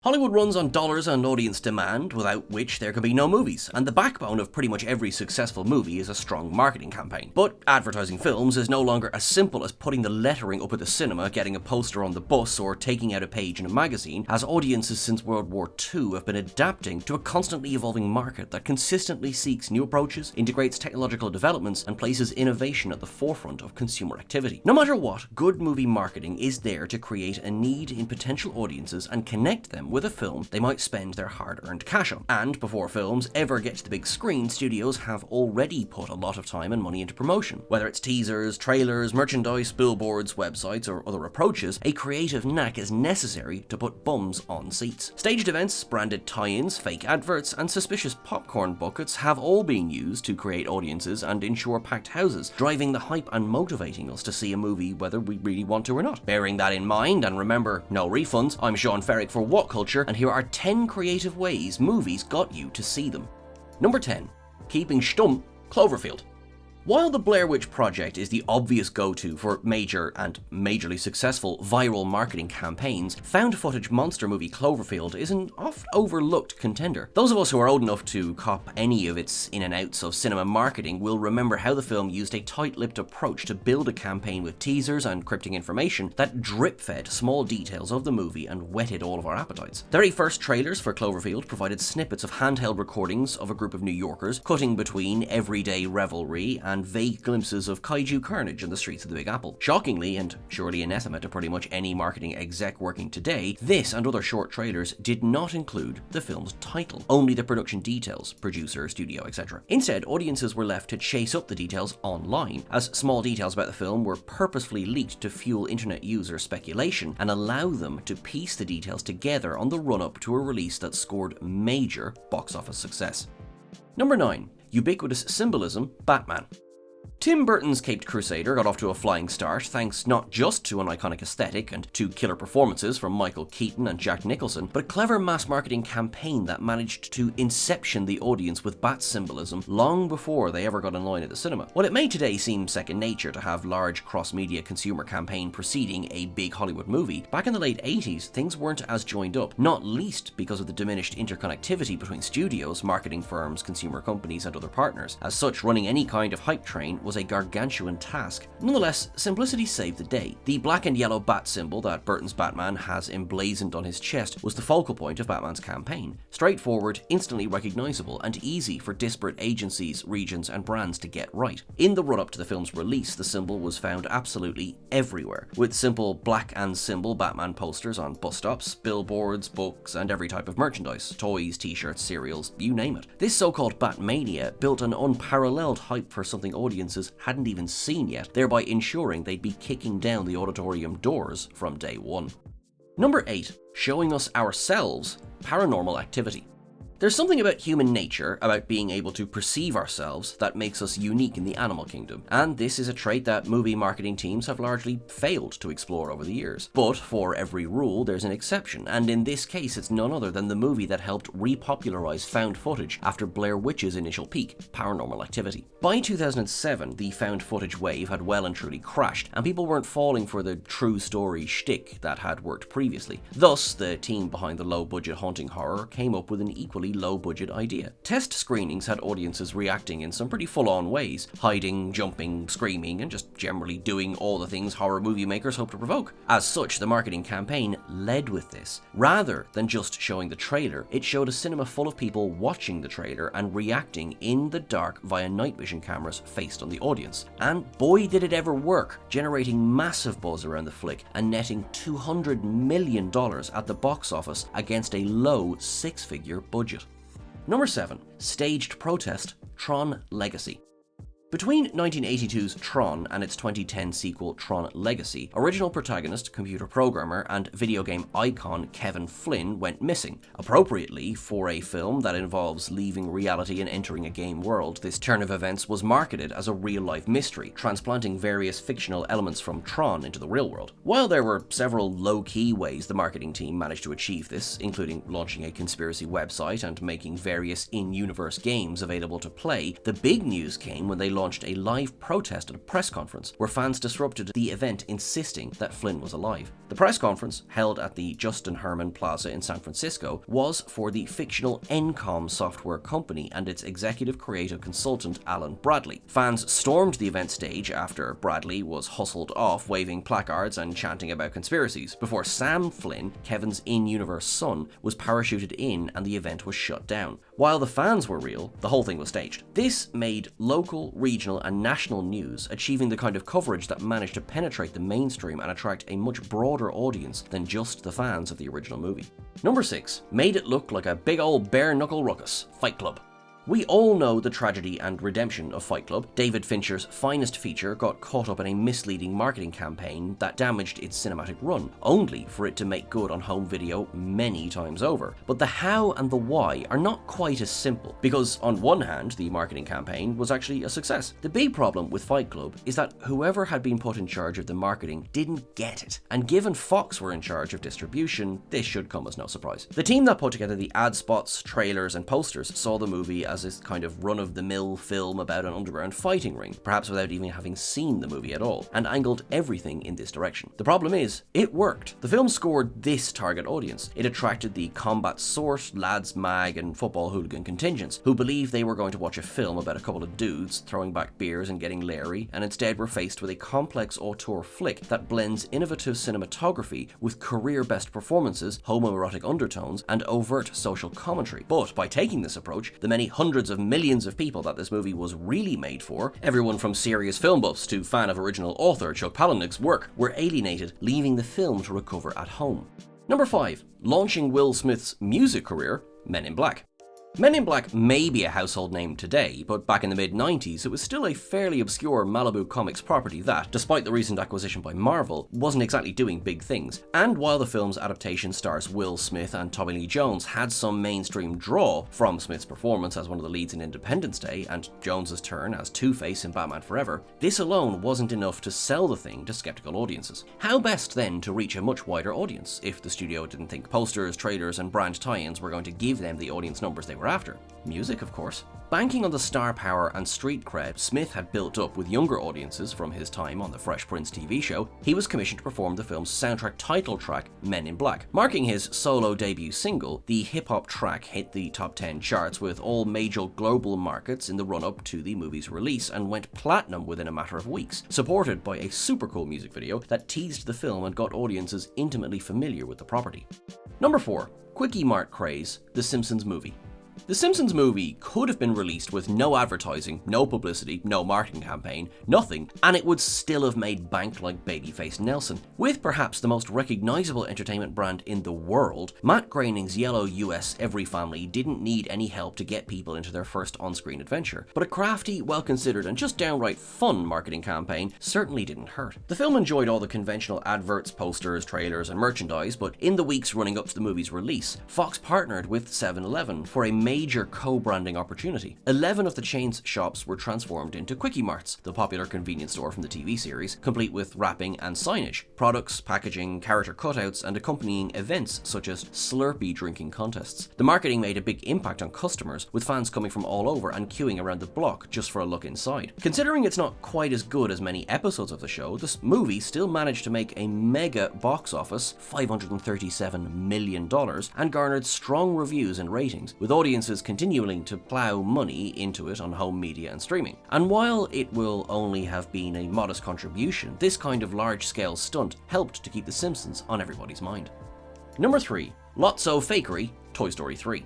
Hollywood runs on dollars and audience demand, without which there can be no movies, and the backbone of pretty much every successful movie is a strong marketing campaign. But advertising films is no longer as simple as putting the lettering up at the cinema, getting a poster on the bus, or taking out a page in a magazine, as audiences since World War II have been adapting to a constantly evolving market that consistently seeks new approaches, integrates technological developments, and places innovation at the forefront of consumer activity. No matter what, good movie marketing is there to create a need in potential audiences and connect them with a film they might spend their hard-earned cash on. And before films ever get to the big screen, studios have already put a lot of time and money into promotion. Whether it's teasers, trailers, merchandise, billboards, websites, or other approaches, a creative knack is necessary to put bums on seats. Staged events, branded tie-ins, fake adverts, and suspicious popcorn buckets have all been used to create audiences and ensure packed houses, driving the hype and motivating us to see a movie whether we really want to or not. Bearing that in mind, and remember, no refunds, I'm Sean Ferrick for What Culture, and here are 10 creative ways movies got you to see them. Number 10. Keeping stumm Cloverfield. While the Blair Witch Project is the obvious go-to for major and majorly successful viral marketing campaigns, found-footage monster movie Cloverfield is an oft-overlooked contender. Those of us who are old enough to cop any of its in and outs of cinema marketing will remember how the film used a tight-lipped approach to build a campaign with teasers and cryptic information that drip-fed small details of the movie and whetted all of our appetites. The very first trailers for Cloverfield provided snippets of handheld recordings of a group of New Yorkers cutting between everyday revelry and vague glimpses of kaiju carnage in the streets of the Big Apple. Shockingly, and surely anathema to pretty much any marketing exec working today, this and other short trailers did not include the film's title, only the production details, producer, studio, etc. Instead, audiences were left to chase up the details online, as small details about the film were purposefully leaked to fuel internet user speculation and allow them to piece the details together on the run-up to a release that scored major box office success. Number 9. Ubiquitous symbolism, Batman. Tim Burton's Caped Crusader got off to a flying start thanks not just to an iconic aesthetic and two killer performances from Michael Keaton and Jack Nicholson, but a clever mass marketing campaign that managed to inception the audience with bat symbolism long before they ever got in line at the cinema. While it may today seem second nature to have large cross-media consumer campaign preceding a big Hollywood movie, back in the late 80s things weren't as joined up, not least because of the diminished interconnectivity between studios, marketing firms, consumer companies, and other partners. As such, running any kind of hype train was a gargantuan task. Nonetheless, simplicity saved the day. The black and yellow bat symbol that Burton's Batman has emblazoned on his chest was the focal point of Batman's campaign. Straightforward, instantly recognizable, and easy for disparate agencies, regions, and brands to get right. In the run-up to the film's release, the symbol was found absolutely everywhere, with simple black and symbol Batman posters on bus stops, billboards, books, and every type of merchandise, toys, t-shirts, cereals, you name it. This so-called Batmania built an unparalleled hype for something audiences hadn't even seen yet, thereby ensuring they'd be kicking down the auditorium doors from day one. Number 8. Showing us ourselves, Paranormal Activity. There's something about human nature, about being able to perceive ourselves, that makes us unique in the animal kingdom, and this is a trait that movie marketing teams have largely failed to explore over the years. But for every rule, there's an exception, and in this case it's none other than the movie that helped repopularize found footage after Blair Witch's initial peak, Paranormal Activity. By 2007, the found footage wave had well and truly crashed, and people weren't falling for the true story shtick that had worked previously. Thus, the team behind the low-budget haunting horror came up with an equally low-budget idea. Test screenings had audiences reacting in some pretty full-on ways, hiding, jumping, screaming, and just generally doing all the things horror movie makers hope to provoke. As such, the marketing campaign led with this. Rather than just showing the trailer, it showed a cinema full of people watching the trailer and reacting in the dark via night vision cameras faced on the audience. And boy did it ever work, generating massive buzz around the flick and netting $200 million at the box office against a low six-figure budget. Number 7. Staged protest, Tron Legacy. Between 1982's Tron and its 2010 sequel Tron Legacy, original protagonist, computer programmer, and video game icon Kevin Flynn went missing. Appropriately, for a film that involves leaving reality and entering a game world, this turn of events was marketed as a real-life mystery, transplanting various fictional elements from Tron into the real world. While there were several low-key ways the marketing team managed to achieve this, including launching a conspiracy website and making various in-universe games available to play, the big news came when they launched launched a live protest at a press conference where fans disrupted the event, insisting that Flynn was alive. The press conference, held at the Justin Herman Plaza in San Francisco, was for the fictional Encom software company and its executive creative consultant Alan Bradley. Fans stormed the event stage after Bradley was hustled off waving placards and chanting about conspiracies, before Sam Flynn, Kevin's in-universe son, was parachuted in and the event was shut down. While the fans were real, the whole thing was staged. This made local, regional and national news, achieving the kind of coverage that managed to penetrate the mainstream and attract a much broader audience than just the fans of the original movie. Number 6. Made it look like a big old bare-knuckle ruckus. Fight Club. We all know the tragedy and redemption of Fight Club. David Fincher's finest feature got caught up in a misleading marketing campaign that damaged its cinematic run, only for it to make good on home video many times over. But the how and the why are not quite as simple, because on one hand, the marketing campaign was actually a success. The big problem with Fight Club is that whoever had been put in charge of the marketing didn't get it, and given Fox were in charge of distribution, this should come as no surprise. The team that put together the ad spots, trailers and posters saw the movie as this kind of run-of-the-mill film about an underground fighting ring, perhaps without even having seen the movie at all, and angled everything in this direction. The problem is, it worked. The film scored this target audience. It attracted the combat sort, lads mag and football hooligan contingents, who believed they were going to watch a film about a couple of dudes throwing back beers and getting leery, and instead were faced with a complex auteur flick that blends innovative cinematography with career-best performances, homoerotic undertones, and overt social commentary. But by taking this approach, the many hundreds of millions of people that this movie was really made for, everyone from serious film buffs to fan of original author Chuck Palahniuk's work, were alienated, leaving the film to recover at home. Number 5. Launching Will Smith's music career, Men in Black. Men in Black may be a household name today, but back in the mid-90s it was still a fairly obscure Malibu Comics property that, despite the recent acquisition by Marvel, wasn't exactly doing big things. And while the film's adaptation stars Will Smith and Tommy Lee Jones had some mainstream draw from Smith's performance as one of the leads in Independence Day and Jones's turn as Two-Face in Batman Forever, this alone wasn't enough to sell the thing to skeptical audiences. How best then to reach a much wider audience if the studio didn't think posters, trailers and brand tie-ins were going to give them the audience numbers they were after? Music, of course. Banking on the star power and street cred Smith had built up with younger audiences from his time on the Fresh Prince TV show, he was commissioned to perform the film's soundtrack title track, Men in Black. Marking his solo debut single, the hip-hop track hit the top 10 charts with all major global markets in the run-up to the movie's release and went platinum within a matter of weeks, supported by a super cool music video that teased the film and got audiences intimately familiar with the property. Number 4. Quickie Mart craze, The Simpsons movie. The Simpsons movie could have been released with no advertising, no publicity, no marketing campaign, nothing, and it would still have made bank like Babyface Nelson. With perhaps the most recognizable entertainment brand in the world, Matt Groening's yellow US Every Family didn't need any help to get people into their first on-screen adventure, but a crafty, well-considered and just downright fun marketing campaign certainly didn't hurt. The film enjoyed all the conventional adverts, posters, trailers and merchandise, but in the weeks running up to the movie's release, Fox partnered with 7-Eleven for a major co-branding opportunity. 11 of the chain's shops were transformed into Quickie Marts, the popular convenience store from the TV series, complete with wrapping and signage, products, packaging, character cutouts, and accompanying events such as Slurpee drinking contests. The marketing made a big impact on customers, with fans coming from all over and queuing around the block just for a look inside. Considering it's not quite as good as many episodes of the show, this movie still managed to make a mega box office, $537 million, and garnered strong reviews and ratings, with audiences continuing to plow money into it on home media and streaming. And while it will only have been a modest contribution, this kind of large-scale stunt helped to keep The Simpsons on everybody's mind. Number 3. Lotso Fakery, Toy Story 3.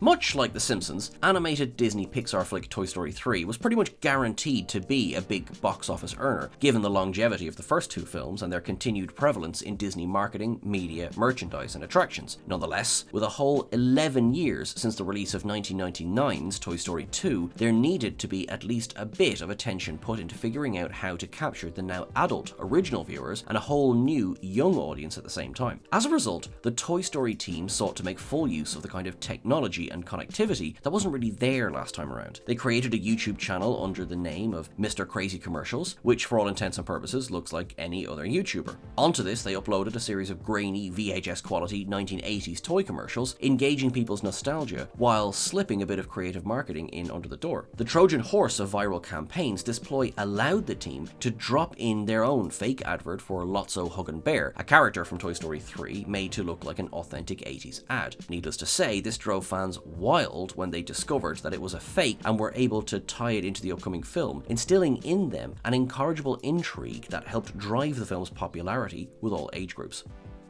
Much like The Simpsons, animated Disney Pixar flick Toy Story 3 was pretty much guaranteed to be a big box office earner, given the longevity of the first two films and their continued prevalence in Disney marketing, media, merchandise and attractions. Nonetheless, with a whole 11 years since the release of 1999's Toy Story 2, there needed to be at least a bit of attention put into figuring out how to capture the now adult original viewers and a whole new young audience at the same time. As a result, the Toy Story team sought to make full use of the kind of technology and connectivity that wasn't really there last time around. They created a YouTube channel under the name of Mr. Crazy Commercials, which for all intents and purposes looks like any other YouTuber. Onto this, they uploaded a series of grainy VHS quality 1980s toy commercials, engaging people's nostalgia while slipping a bit of creative marketing in under the door. The Trojan horse of viral campaigns, this ploy allowed the team to drop in their own fake advert for Lotso Huggin' Bear, a character from Toy Story 3 made to look like an authentic 80s ad. Needless to say, this drove fans wild when they discovered that it was a fake and were able to tie it into the upcoming film, instilling in them an incorrigible intrigue that helped drive the film's popularity with all age groups.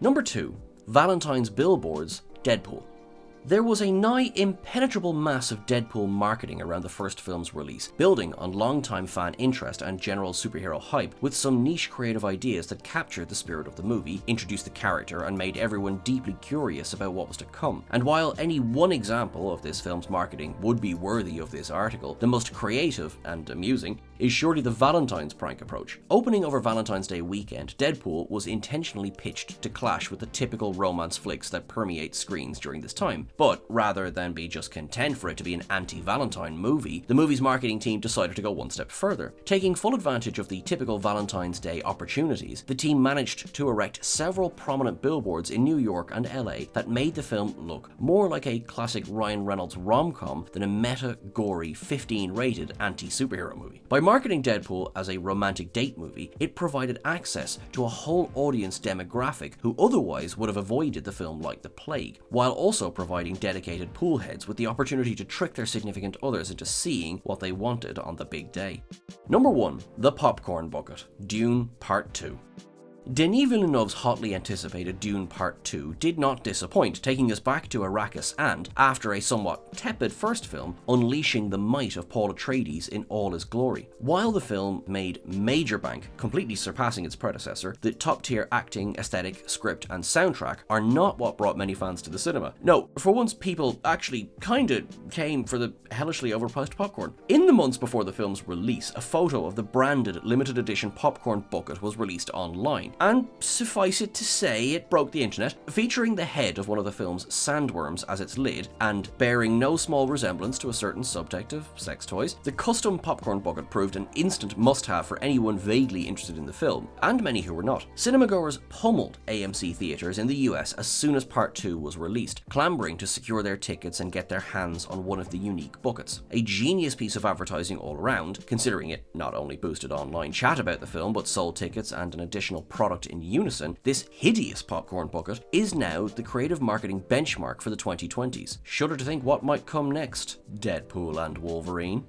Number 2. Valentine's billboards, Deadpool. There was a nigh impenetrable mass of Deadpool marketing around the first film's release, building on long-time fan interest and general superhero hype, with some niche creative ideas that captured the spirit of the movie, introduced the character, and made everyone deeply curious about what was to come. And while any one example of this film's marketing would be worthy of this article, the most creative and amusing is surely the Valentine's prank approach. Opening over Valentine's Day weekend, Deadpool was intentionally pitched to clash with the typical romance flicks that permeate screens during this time. But rather than be just content for it to be an anti-Valentine movie, the movie's marketing team decided to go one step further. Taking full advantage of the typical Valentine's Day opportunities, the team managed to erect several prominent billboards in New York and LA that made the film look more like a classic Ryan Reynolds rom-com than a meta, gory, 15-rated anti-superhero movie. By marketing Deadpool as a romantic date movie, it provided access to a whole audience demographic who otherwise would have avoided the film like the plague, while also providing dedicated pool heads with the opportunity to trick their significant others into seeing what they wanted on the big day. Number 1. The Popcorn Bucket, Dune Part 2. Denis Villeneuve's hotly anticipated Dune Part 2 did not disappoint, taking us back to Arrakis and, after a somewhat tepid first film, unleashing the might of Paul Atreides in all his glory. While the film made major bank, completely surpassing its predecessor, the top-tier acting, aesthetic, script, and soundtrack are not what brought many fans to the cinema. No, for once people actually kinda came for the hellishly overpriced popcorn. In the months before the film's release, a photo of the branded limited edition popcorn bucket was released online. And suffice it to say, it broke the internet, featuring the head of one of the film's sandworms as its lid, and bearing no small resemblance to a certain subject of sex toys. The custom popcorn bucket proved an instant must-have for anyone vaguely interested in the film, and many who were not. Cinemagoers pummeled AMC theaters in the US as soon as Part 2 was released, clamoring to secure their tickets and get their hands on one of the unique buckets. A genius piece of advertising all around, considering it not only boosted online chat about the film, but sold tickets and an additional product in unison. This hideous popcorn bucket is now the creative marketing benchmark for the 2020s. Shudder to think what might come next, Deadpool and Wolverine.